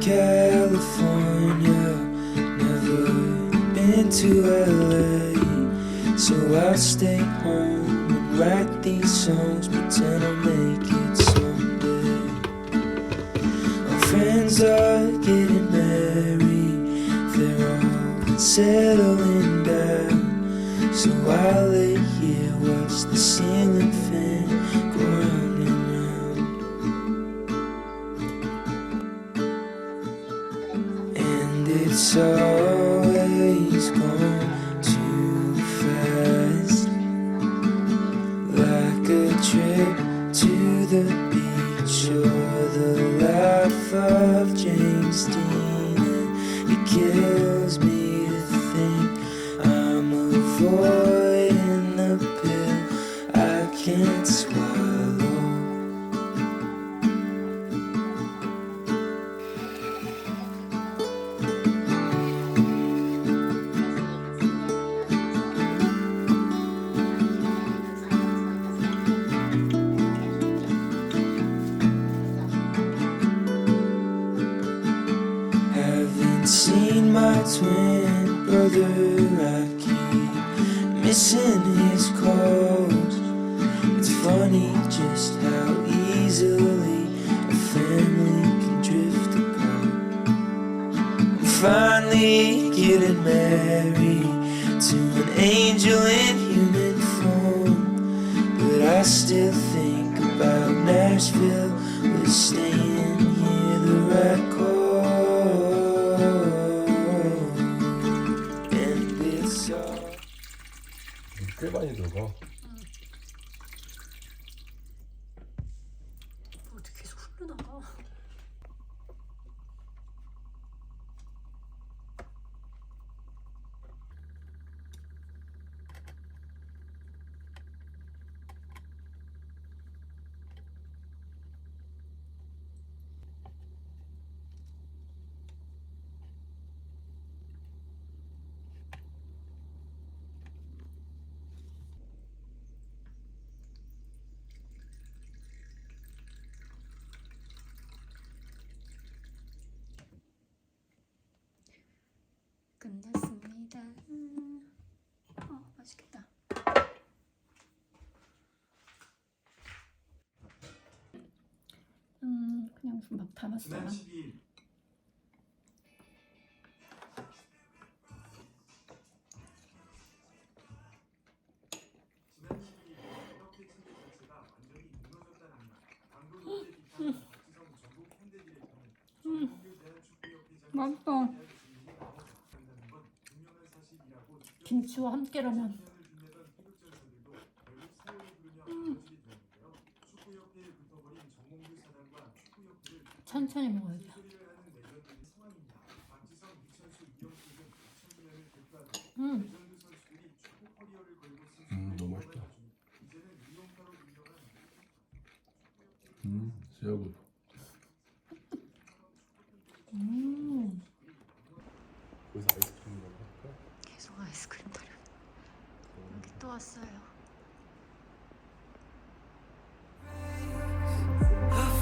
California, never been to LA, so I'll stay home and write these songs, pretend I'll make it someday. My friends are getting married, they're all settling down, so I'll lay here, watch the ceiling fan go round and round. And it's always gone too fast, like a trip to the beach or the life of James Dean. And it kills me to think I'm avoiding the pill I can't swallow. Haven't seen my twin brother, I keep missing his calls. It's funny just how easily a family can drift apart. I'm finally getting married to an angel in human form, but I still think about Nashville. We're staying here the right call. And it's all 꽤 많이 들어가. 어떻게 계속 흘러나가? 끝났습니다. 맛있겠다. 그냥 막 담았어요. 맛있어. 김치와 함께라면 천천히 먹어야 돼. 너무 맛있다. 새우도. 거기서 아이스크림 먹을까? 계속 아이스크림 타려. 여기 또 왔어요.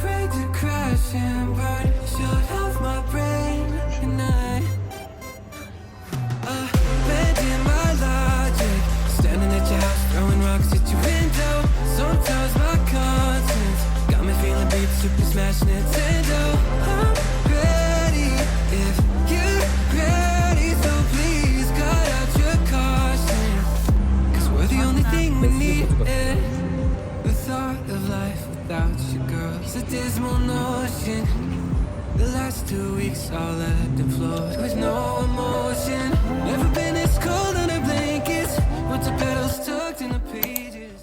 afraid to crash and burn. Shut off my brain and abandon my logic. Standing at your house, throwing rocks at your window. Sometimes my conscience got me feeling beat, super smash Nintendo. I'm ready if you're ready, so please cut out your caution. 'Cause we're the only thing we need. The thought of life without you, girl, is a dismal notion. The last 2 weeks all ebbed and flowed with no emotion. Never been this cold under blankets, with the petals tucked in the pages.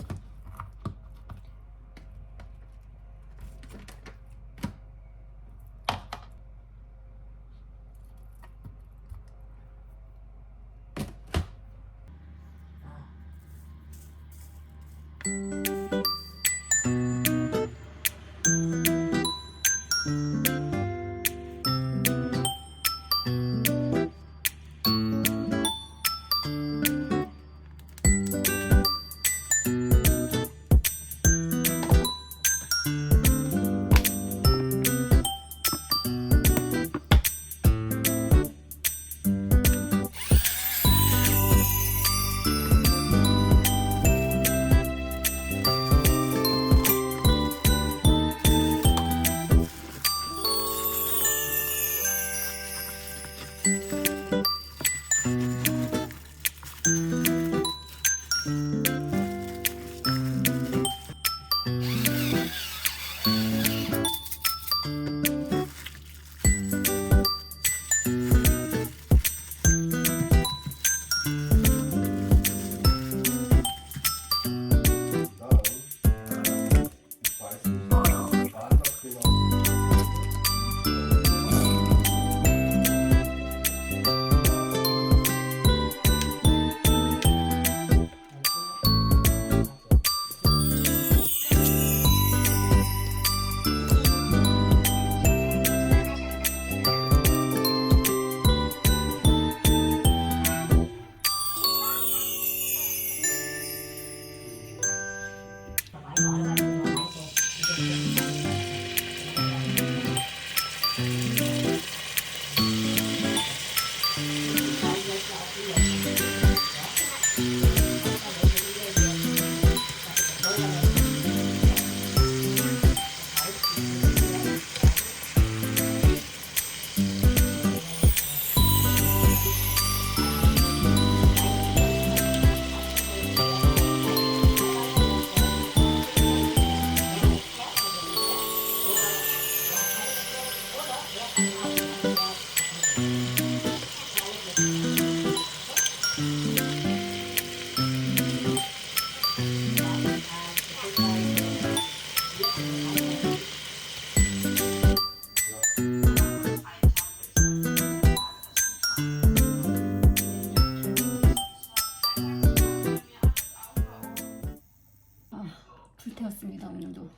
불태웠습니다. 오늘도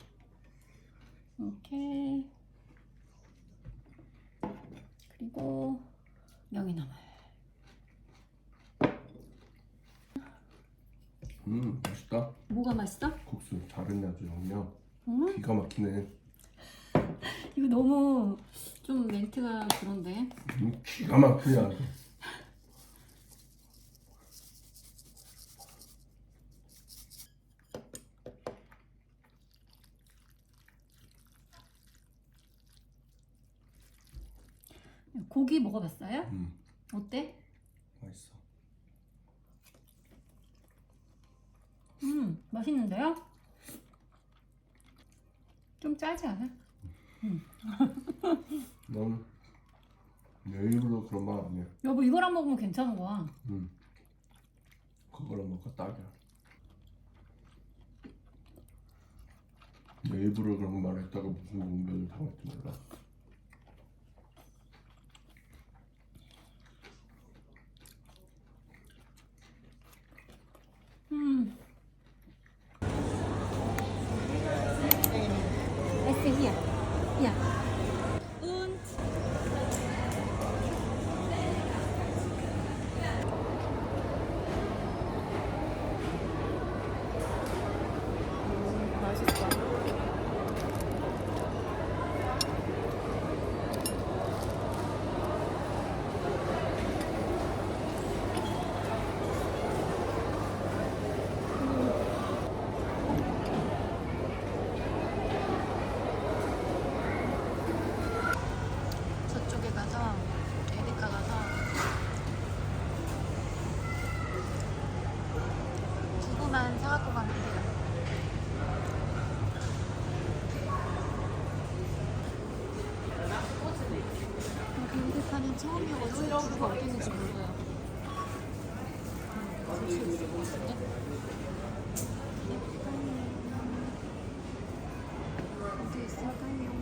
이렇게. 그리고 명이나물. 맛있다. 뭐가 맛있어? 국수 잘했네 아주 양념. 응? 기가 막히네. 이거 너무 좀 멘트가 그런데. 기가 막히네 아주. 고기 먹어봤어요? 어때? 맛있어. 맛있는데요? 좀 짜지 않아? 넌 내 입으로 그런 말 아니야. 여보 이거랑 먹으면 괜찮은 거야. 그거랑 먹고 딱이야. 내 입으로 그런 말 했다가 무슨 공격을 당할지 몰라. Let's see here. Yeah. 맛있어. 저쪽에 가서 에디카 가서 두부만 사갖고 가면 돼요. 여기 에디카는 처음이어가지고 두부가 어디 있는지 몰라요. 어디 있을까요?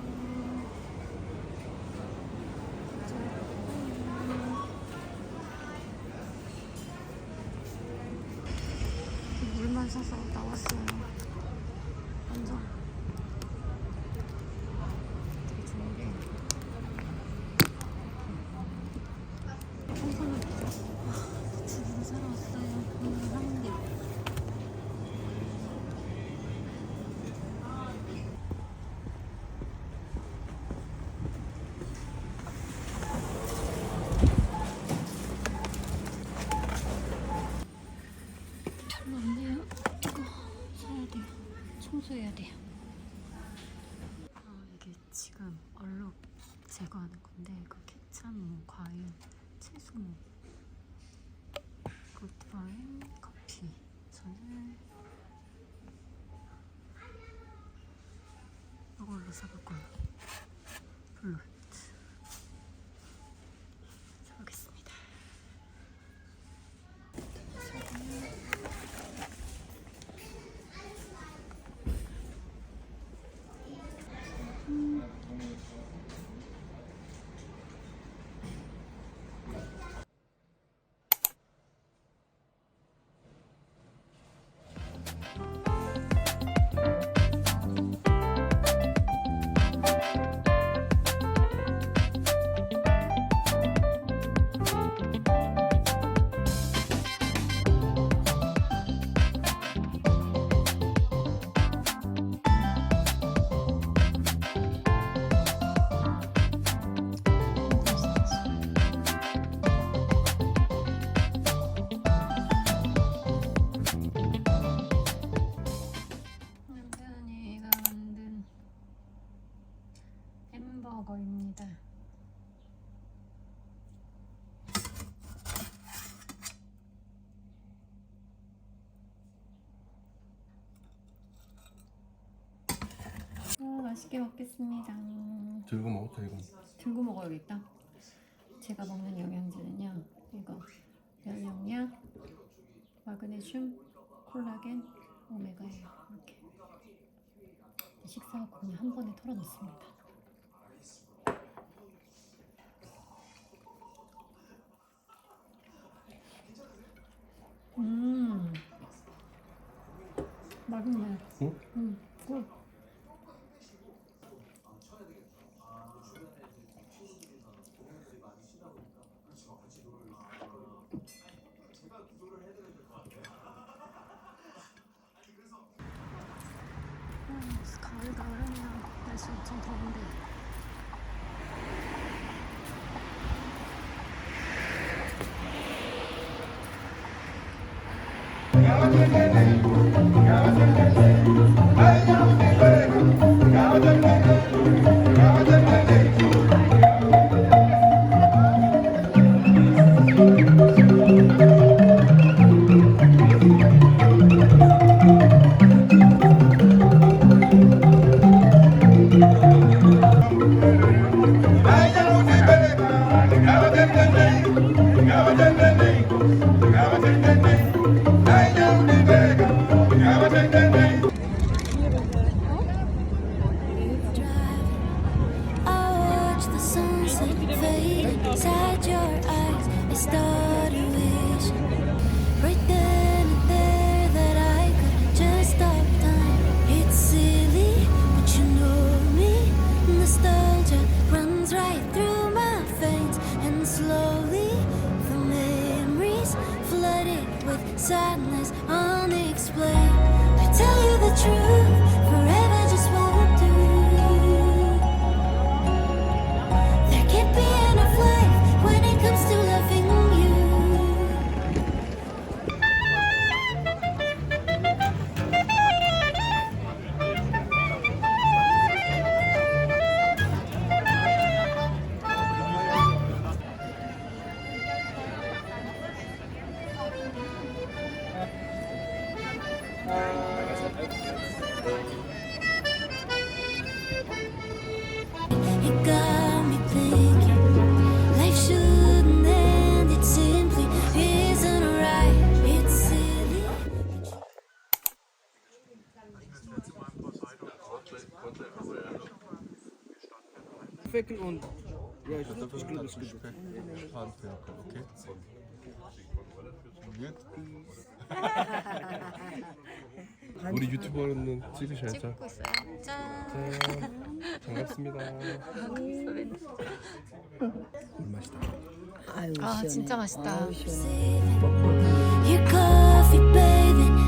물만 사서 나왔어요. 완전 되게 좋은 게 청소는 주부를 사러 왔어요. 오늘 한 개. 별로 안 돼요? 이거 사야 돼요. 청소해야 돼요. 이게 지금 얼룩 제거하는 건데 그 케찹, 과일, 채소, 굿바인, 커피. 저는 이걸로 사볼 거예요. 블루트. 사보겠습니다. 맛있게 먹겠습니다. 들고 먹어, 들고. 들고 먹어야겠다. 제가 먹는 영양제는요, 이거 면역량, 마그네슘, 콜라겐, 오메가예요. 이렇게 식사하고 그냥 한 번에 털어놓습니다. 맛있네. 응? 꿀. 가을이네요. 날씨 엄청 더운데. I watch the sunset fade inside your eyes. I started wishing right then and there that I could just stop time. It's silly, but you know me. Nostalgia runs right through my veins, and slowly the memories flooded with sadness unexplained. To tell you the truth, forever just won't do. There can't be enough life when it comes to loving you. It got me thinking life shouldn't end. It simply isn't right. It's silly. Viertel und ja, ich Das glaube, ist das gut, ist das ist gut. gut. Okay. 우리 유튜버는 찍으셔야죠. 찍고 있어요. 짠. 짠. 반갑습니다. 맛있다. 아 진짜 맛있다. Your coffee bathing